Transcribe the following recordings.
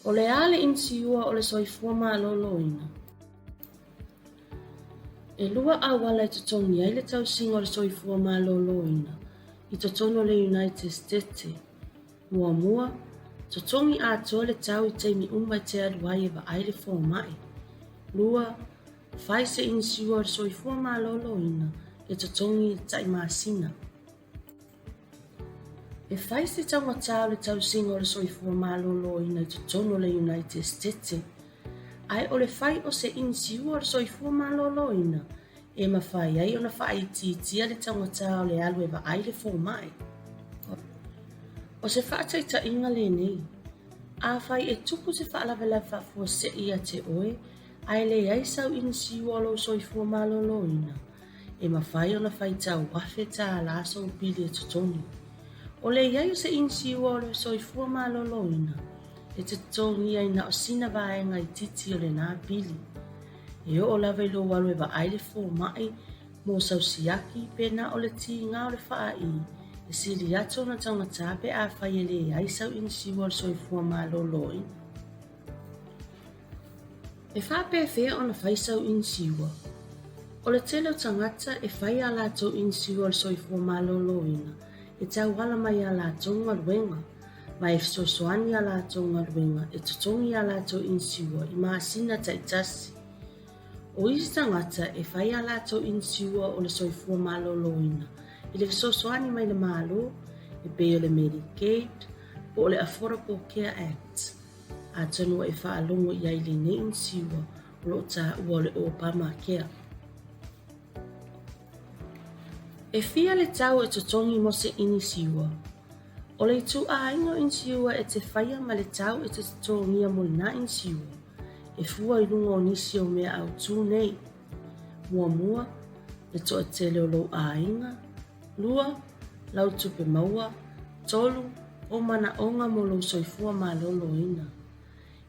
O le ale insiua o le soifua malōlōina. E lua awala I totongi ai le tausinga o le soifua malōlōina I totono le United States. Mua, totongi atoa le tau I teimi uma I te aluai e waai le fōmai. Lua, fai se insiua o le soifua malōlōina e totongi tai masina. E fai se tangata o le tausinga o le soifua malōlōina I totono le United States. Ai o le fai o se insiua o le soifua malōlōina e mawhai ai o na whai titia le tangata o le alu e waai le fōmai. O se whaataita inga le nei, a whai e tupu se whaalawela whafua se ia te oe, ai le ai sau insiua o lo soifua malōlōina, e mawhai o na whai tau wafe tā laso o pili e tutoni. O le iai o se insiua o le soifua malōlōina, e te tongi ai na o sina vaenga I titi o le nā pili. E o lawe lo walu e waai le fōmai, mō sausiaki pena o le ti ngā o le whaai, e sili ato na tangata pe a whai e le ai sau insiua o le soifua malōlōina. E whape whea o na whai sau insiua. O le telo tangata e whai a lato insiua o le soifua malōlōina, e tau wala mai a lato ngā luenga, mai e fisosoani a lato ngā luenga, e totongi a lato insiua I maasina taitasi. O isi tangata e whai a lato insiua o le soifua malōlōina, I le fisosoani mai le malo, e pe o le Medicaid, o le Affordable Care Act. A tonu e whaalongo I ai le ne insiua o lo ta ua le Obamacare. E fia le tau e totongi mo se inisiua. O le tu a ingo insiua e te whaia ma le tau e te totongia mo na insiua. E fua I lunga o nisi o mea au tū nei. Mua, le to e tele o lo a inga. Lua, lau tupe maua, tolu, o mana onga mo lo soifua malōlōina.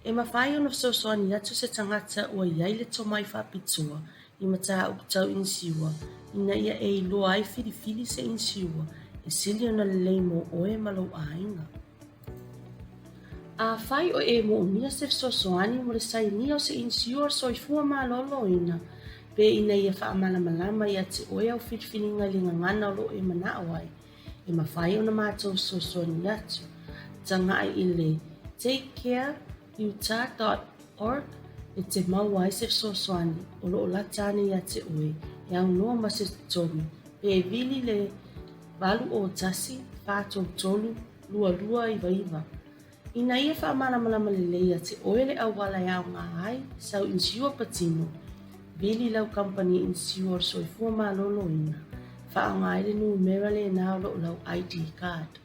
E mawhai o na sosoani atu se tangata ua iai le tomai whapitua I mata upatau insiua, ina ia e loa ai whiriwhiri se insiua, e sili o na lelei mo oe malo a inga. A whai o e mo unia se sosoani mo le sainia o se insiua o soifua malōlōina, pe ina ia whaamalamalama ia te oe au whiriwhiringa linga ngana o lo e mana awai, e mawhai o na mātou sosoani atu, tanga ai I le takecareutah.org e te mauai se sosoani o lo la tane ia te oe e au noa ma se tongi pe e vili le walu o tasi, whātou tolu, lua iwa. Ina ia whaamalamalama le leia te oe le awala e au ngā hai sau insiua patino, vili lau company insiua o soifua malōlōina, wha au ngā ele numera le nao lo lau ID card.